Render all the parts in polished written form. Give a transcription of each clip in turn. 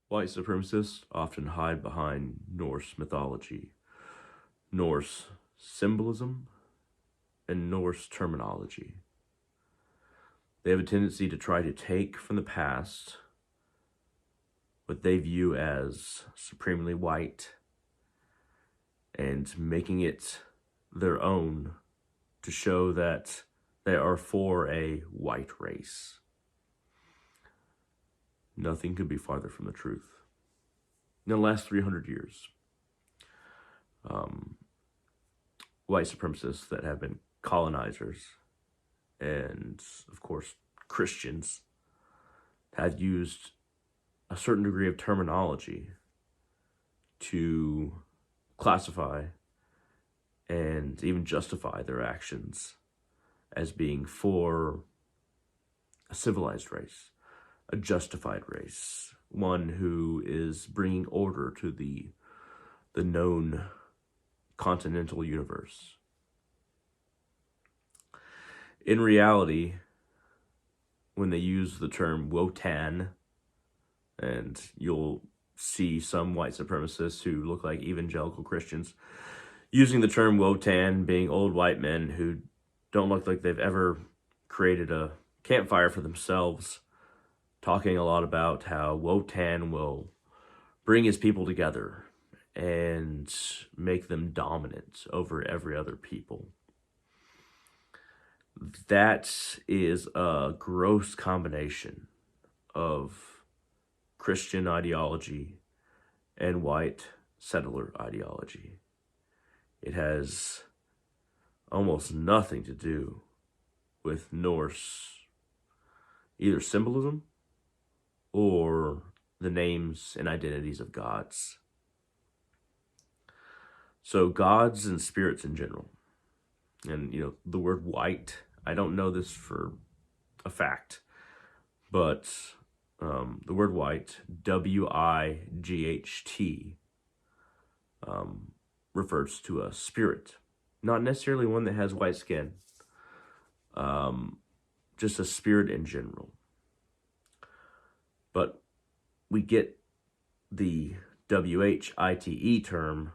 White supremacists often hide behind Norse mythology, Norse symbolism, and Norse terminology. They have a tendency to try to take from the past what they view as supremely white and making it their own to show that they are for a white race. Nothing could be farther from the truth. In the last 300 years, white supremacists that have been colonizers and, of course, Christians have used a certain degree of terminology to classify and even justify their actions as being for a civilized race, a justified race, one who is bringing order to the known continental universe. In reality, when they use the term Wotan, and you'll see some white supremacists who look like evangelical Christians using the term Wotan, being old white men who don't look like they've ever created a campfire for themselves, talking a lot about how Wotan will bring his people together and make them dominant over every other people. That is a gross combination of Christian ideology and white settler ideology. It has almost nothing to do with Norse either symbolism or the names and identities of gods. So gods and spirits in general. And, the word white, I don't know this for a fact, but the word white, W-I-G-H-T, refers to a spirit. Not necessarily one that has white skin, just a spirit in general. But we get the W-H-I-T-E term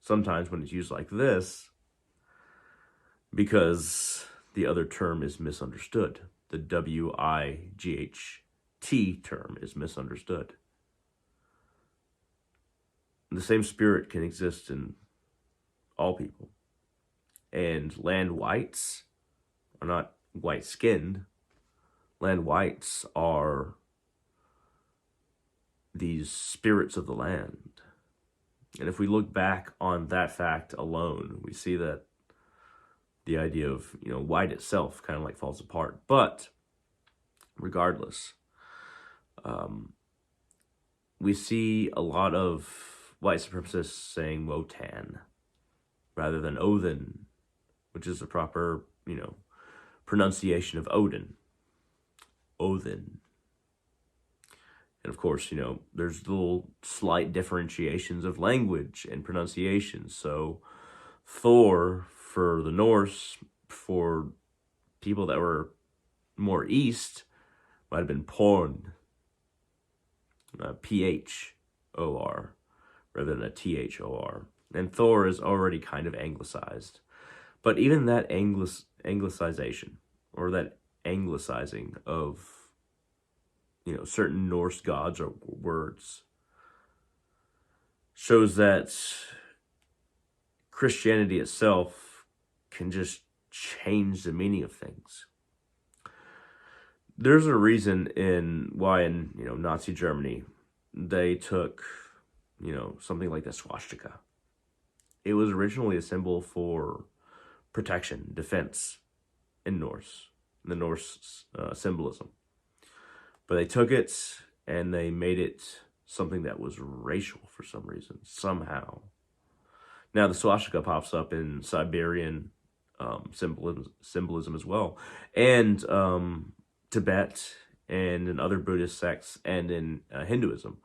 sometimes when it's used like this because the other term is misunderstood. The W-I-G-H-T term is misunderstood. The same spirit can exist in all people. And land whites are not white-skinned. Land whites are these spirits of the land. And if we look back on that fact alone, we see that the idea of, white itself kind of like falls apart. But regardless, we see a lot of white supremacists saying Wotan rather than Odin, which is the proper, pronunciation of Odin. Odin. And of course, there's little slight differentiations of language and pronunciation. So Thor for the Norse, for people that were more east, might have been porn, P-H-O-R, rather than a T-H-O-R. And Thor is already kind of anglicized. But even that anglicization, or that anglicizing of, certain Norse gods or words, shows that Christianity itself can just change the meaning of things. There's a reason why in Nazi Germany they took something like the swastika. It was originally a symbol for protection, defense in the Norse symbolism. But they took it and they made it something that was racial for some reason, somehow. Now the swastika pops up in Siberian symbolism as well, and Tibet, and in other Buddhist sects, and in Hinduism.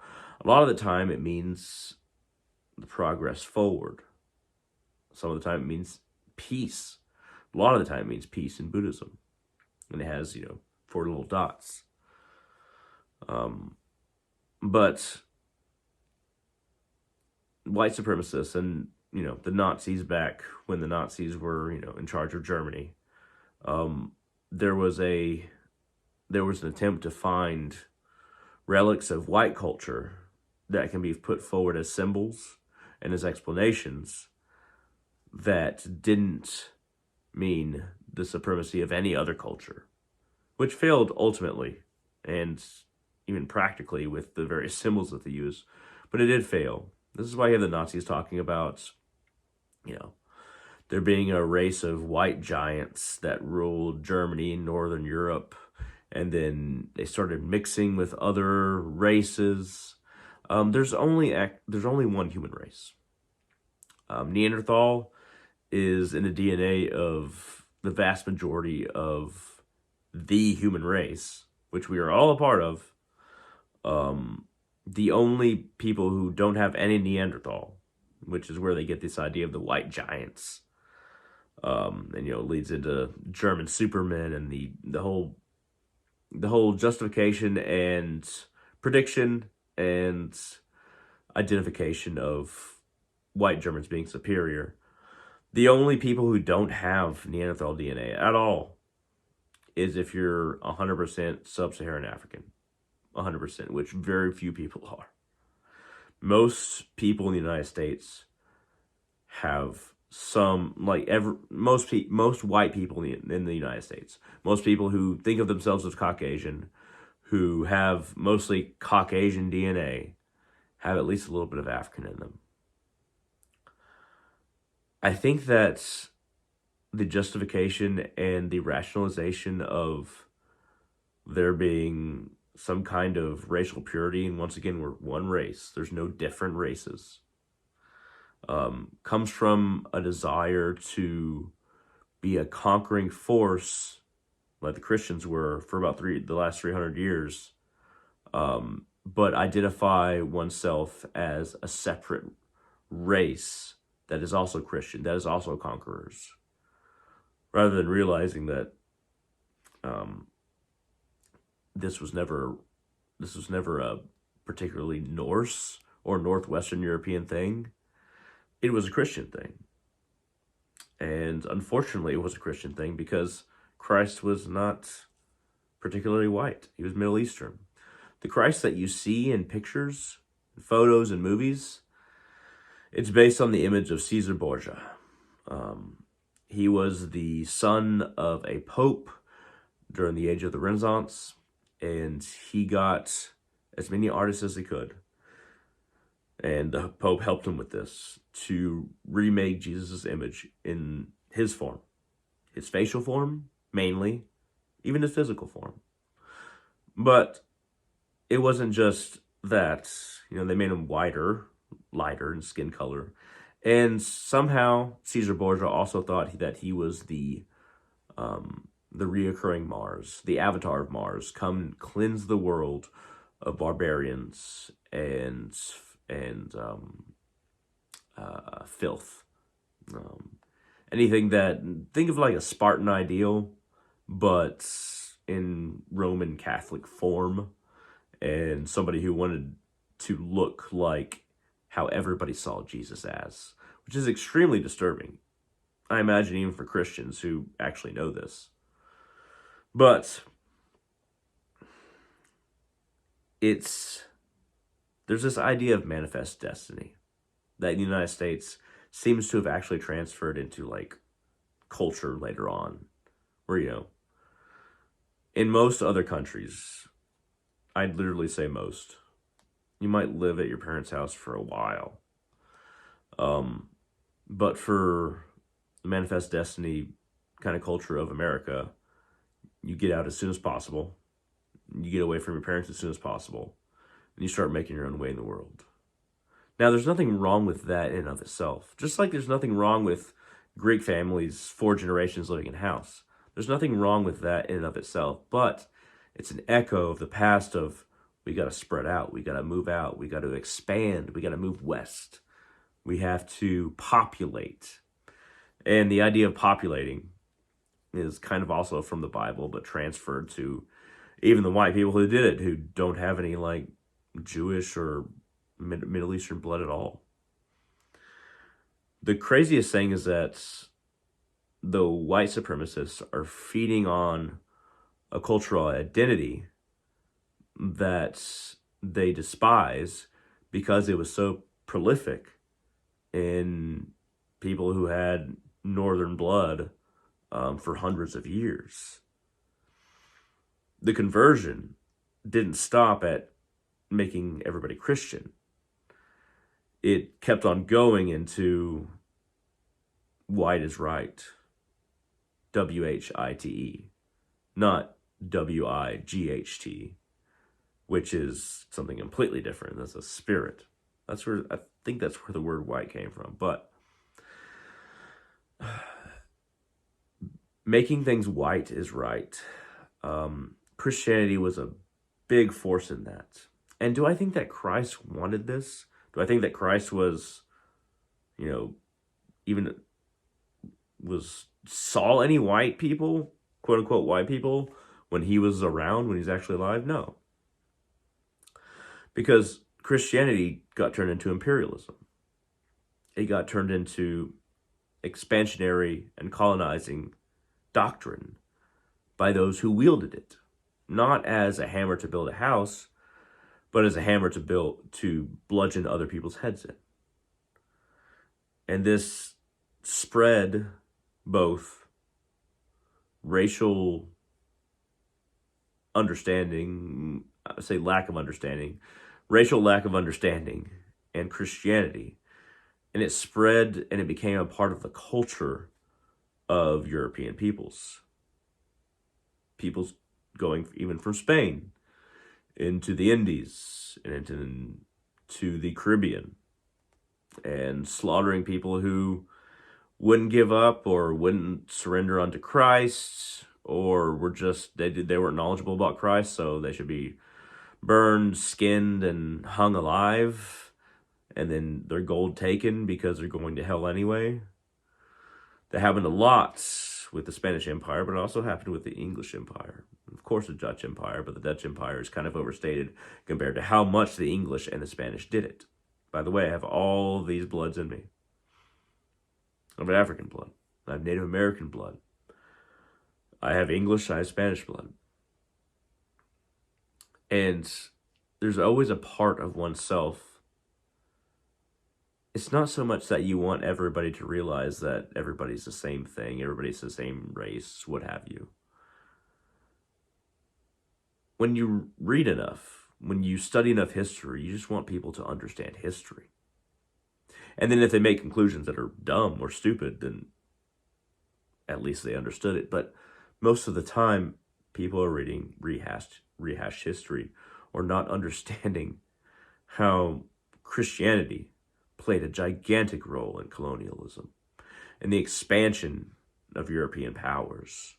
A lot of the time it means the progress forward. Some of the time it means peace. A lot of the time it means peace in Buddhism. And it has, 4 little dots. But white supremacists and, the Nazis back when the Nazis were, in charge of Germany, um, there was a there was an attempt to find relics of white culture that can be put forward as symbols and as explanations that didn't mean the supremacy of any other culture, which failed ultimately and even practically with the various symbols that they use, but it did fail. This is why you have the Nazis talking about, you know, there being a race of white giants that ruled Germany and Northern Europe, and then they started mixing with other races. There's only one human race. Neanderthal is in the DNA of the vast majority of the human race, which we are all a part of. The only people who don't have any Neanderthal, which is where they get this idea of the white giants, and it leads into German Superman and the whole justification and prediction and identification of white Germans being superior. The only people who don't have Neanderthal DNA at all is if you're 100% sub-Saharan African. 100%, which very few people are. Most people in the United States have some, most white people in the United States, most people who think of themselves as Caucasian, who have mostly Caucasian DNA, have at least a little bit of African in them. I think that the justification and the rationalization of there being some kind of racial purity, and once again, we're one race, there's no different races, comes from a desire to be a conquering force, like the Christians were for about the last 300 years, but identify oneself as a separate race that is also Christian, that is also conquerors, rather than realizing that this was never a particularly Norse or Northwestern European thing. It was a Christian thing. And unfortunately, it was a Christian thing because Christ was not particularly white. He was Middle Eastern. The Christ that you see in pictures, photos, and movies, it's based on the image of Caesar Borgia. He was the son of a pope during the age of the Renaissance, and he got as many artists as he could. And the Pope helped him with this, to remake Jesus' image in his form. His facial form, mainly, even his physical form. But it wasn't just that. They made him lighter in skin color. And somehow, Caesar Borgia also thought that he was the reoccurring Mars, the avatar of Mars, come cleanse the world of barbarians and filth. Anything that, think of like a Spartan ideal, but in Roman Catholic form, and somebody who wanted to look like how everybody saw Jesus as, which is extremely disturbing. I imagine even for Christians who actually know this. But there's this idea of manifest destiny that the United States seems to have actually transferred into culture later on, where in most other countries, I'd literally say most, you might live at your parents' house for a while, but for the manifest destiny kind of culture of America, you get out as soon as possible, you get away from your parents as soon as possible, and you start making your own way in the world. Now, there's nothing wrong with that in and of itself. Just like there's nothing wrong with Greek families, 4 generations living in a house. There's nothing wrong with that in and of itself, but it's an echo of the past of, we got to spread out, we got to move out, we got to expand, we got to move west. We have to populate. And the idea of populating is kind of also from the Bible, but transferred to even the white people who did it, who don't have any Jewish or Middle Eastern blood at all. The craziest thing is that the white supremacists are feeding on a cultural identity that they despise because it was so prolific in people who had northern blood for hundreds of years. The conversion didn't stop at making everybody Christian. It kept on going into white is right, WHITE, not WIGHT, which is something completely different. That's a spirit. I think that's where the word white came from. But making things white is right. Christianity was a big force in that. And do I think that Christ wanted this? Do I think that Christ was, even saw any white people, quote unquote white people, when he was around, when he's actually alive? No. Because Christianity got turned into imperialism. It got turned into expansionary and colonizing doctrine by those who wielded it. Not as a hammer to build a house, but as a hammer to bludgeon other people's heads in. And this spread both racial understanding, I say lack of understanding, racial lack of understanding, and Christianity. And it spread and it became a part of the culture of European peoples. Peoples going even from Spain into the Indies and into the Caribbean, and slaughtering people who wouldn't give up or wouldn't surrender unto Christ, or were just they weren't knowledgeable about Christ, so they should be burned, skinned, and hung alive, and then their gold taken because they're going to hell anyway. That happened a lot with the Spanish Empire, but it also happened with the English Empire. Of course, the Dutch Empire, but the Dutch Empire is kind of overstated compared to how much the English and the Spanish did it. By the way, I have all these bloods in me. I have African blood. I have Native American blood. I have English, I have Spanish blood. And there's always a part of oneself. It's not so much that you want everybody to realize that everybody's the same thing, everybody's the same race, what have you. When you read enough, when you study enough history, you just want people to understand history. And then if they make conclusions that are dumb or stupid, then at least they understood it. But most of the time, people are reading rehashed history, or not understanding how Christianity played a gigantic role in colonialism and the expansion of European powers,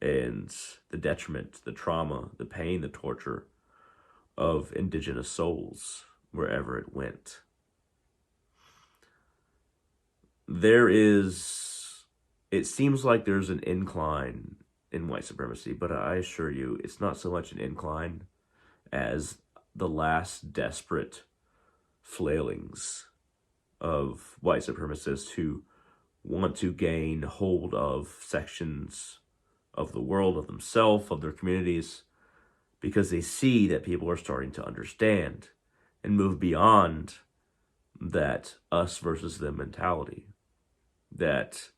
and the detriment, the trauma, the pain, the torture of indigenous souls wherever it went. It seems like there's an incline in white supremacy, but I assure you, it's not so much an incline as the last desperate flailings of white supremacists who want to gain hold of sections of the world, of themselves, of their communities, because they see that people are starting to understand and move beyond that us versus them mentality. That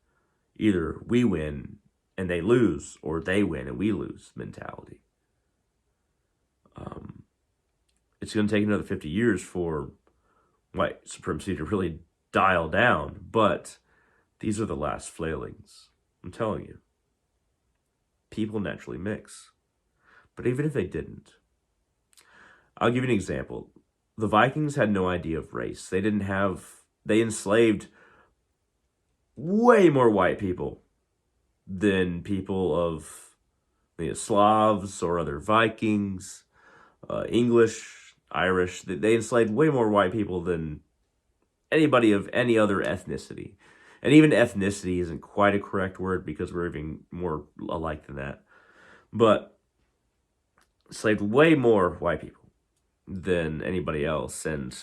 either we win and they lose, or they win and we lose mentality. It's going to take another 50 years for white supremacy to really dial down, but these are the last flailings. I'm telling you. People naturally mix. But even if they didn't, I'll give you an example. The Vikings had no idea of race. They enslaved way more white people than people of Slavs or other Vikings, English, Irish. They enslaved way more white people than anybody of any other ethnicity. And even ethnicity isn't quite a correct word because we're even more alike than that. But enslaved way more white people than anybody else. And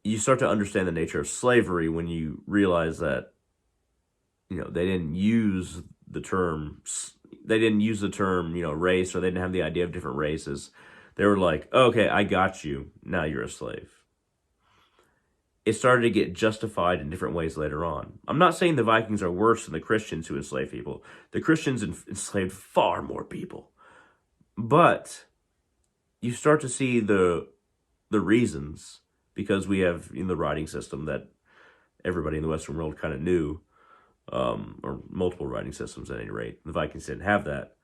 you start to understand the nature of slavery when you realize that, they didn't use the term, race, or they didn't have the idea of different races. They were like, okay, I got you. Now you're a slave. It started to get justified in different ways later on. I'm not saying the Vikings are worse than the Christians who enslaved people. The Christians enslaved far more people. But you start to see the reasons, because we have in the writing system that everybody in the Western world kind of knew, or multiple writing systems at any rate. The Vikings didn't have that.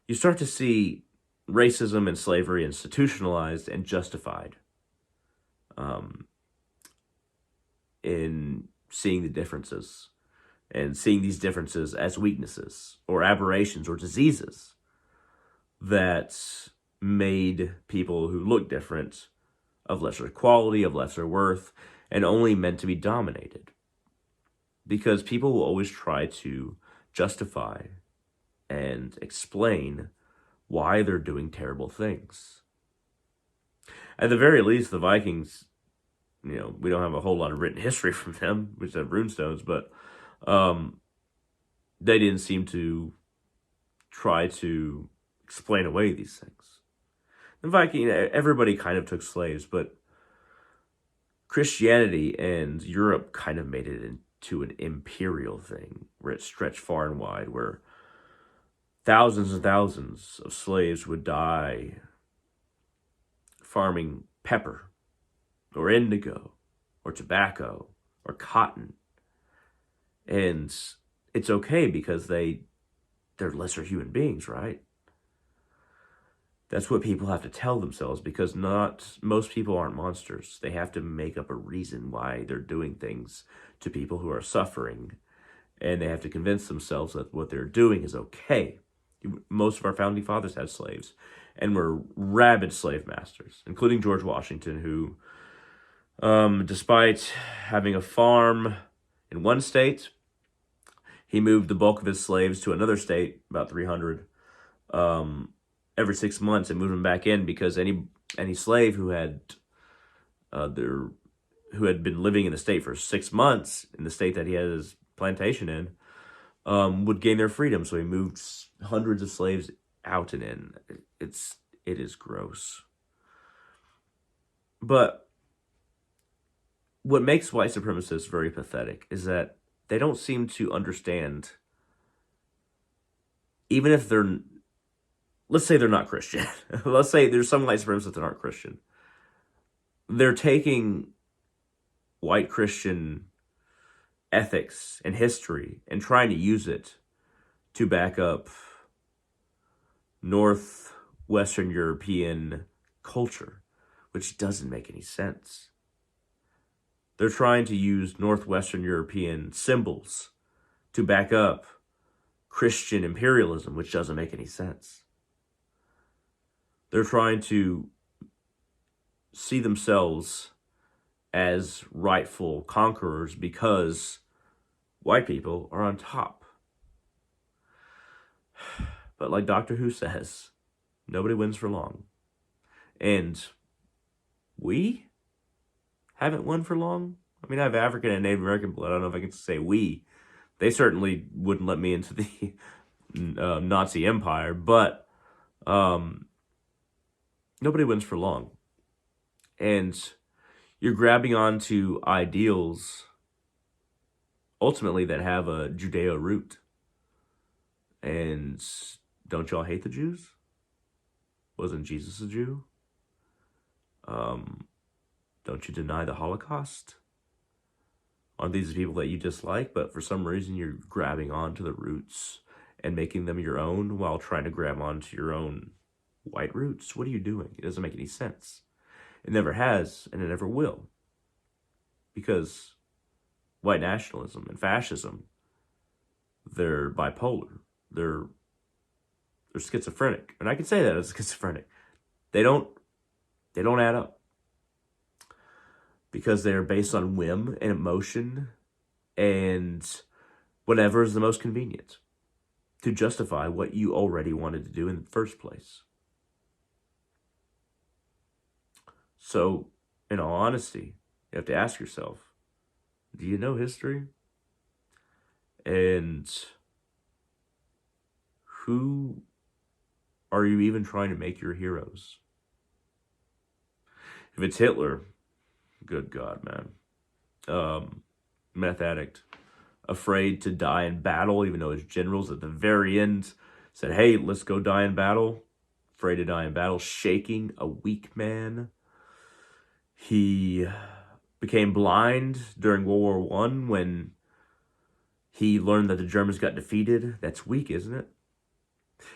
You start to see racism and slavery institutionalized and justified, in seeing the differences, and seeing these differences as weaknesses or aberrations or diseases that made people who look different of lesser quality, of lesser worth, and only meant to be dominated. Because people will always try to justify and explain why they're doing terrible things. At the very least, the Vikings, we don't have a whole lot of written history from them. We just have runestones, but they didn't seem to try to explain away these things. The Viking, everybody kind of took slaves, but Christianity and Europe kind of made it into an imperial thing, where it stretched far and wide, where thousands and thousands of slaves would die farming pepper, or indigo, or tobacco, or cotton. And it's okay because they're lesser human beings, right? That's what people have to tell themselves, because most people aren't monsters. They have to make up a reason why they're doing things to people who are suffering, and they have to convince themselves that what they're doing is okay. Most of our founding fathers had slaves and were rabid slave masters, including George Washington, who, despite having a farm in one state, he moved the bulk of his slaves to another state, about 300, every 6 months, and moved them back in, because any slave who had been living in the state for 6 months, in the state that he had his plantation in, would gain their freedom. So he moved hundreds of slaves out and in. It is gross. But what makes white supremacists very pathetic is that they don't seem to understand, even if let's say they're not Christian. Let's say there's some white supremacists that aren't Christian. They're taking white Christian ethics and history and trying to use it to back up Northwestern European culture, which doesn't make any sense. They're trying to use Northwestern European symbols to back up Christian imperialism, which doesn't make any sense. They're trying to see themselves as rightful conquerors because white people are on top. But like Doctor Who says, nobody wins for long. And we haven't won for long. I mean, I have African and Native American blood. I don't know if I can say we. They certainly wouldn't let me into the Nazi Empire, but nobody wins for long. And you're grabbing onto ideals, ultimately, that have a Judeo root. And don't y'all hate the Jews? Wasn't Jesus a Jew? Don't you deny the Holocaust? Aren't these people that you dislike, but for some reason you're grabbing onto the roots and making them your own while trying to grab onto your own white roots? What are you doing? It doesn't make any sense. It never has, and it never will. Because white nationalism and fascism, they're bipolar. They're schizophrenic. And I can say that as schizophrenic. They don't add up. Because they're based on whim and emotion and whatever is the most convenient to justify what you already wanted to do in the first place. So, in all honesty, You have to ask yourself, do you know history? And who are you even trying to make your heroes? If it's Hitler, good God, man. Meth addict, afraid to die in battle, even though his generals at the very end said, hey, let's go die in battle. Afraid to die in battle, shaking, a weak man. He became blind during World War One when he learned that the Germans got defeated. That's weak, isn't it?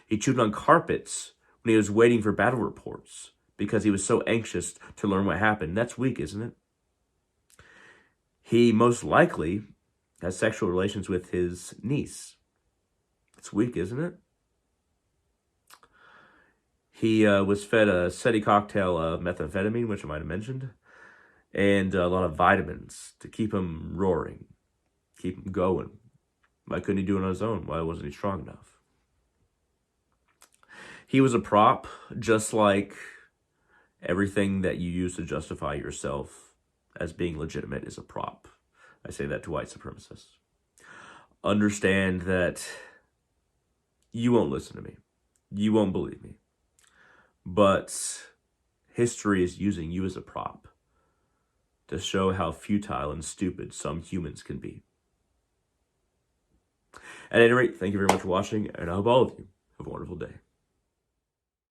He chewed on carpets when he was waiting for battle reports because he was so anxious to learn what happened. That's weak, isn't it? He most likely has sexual relations with his niece. It's weak, isn't it? He was fed a steady cocktail of methamphetamine, which I might have mentioned, and a lot of vitamins to keep him roaring, keep him going. Why couldn't he do it on his own? Why wasn't he strong enough? He was a prop, just like everything that you use to justify yourself as being legitimate is a prop. I say that to white supremacists. Understand that you won't listen to me. You won't believe me. But history is using you as a prop to show how futile and stupid some humans can be. At any rate, thank you very much for watching, and I hope all of you have a wonderful day.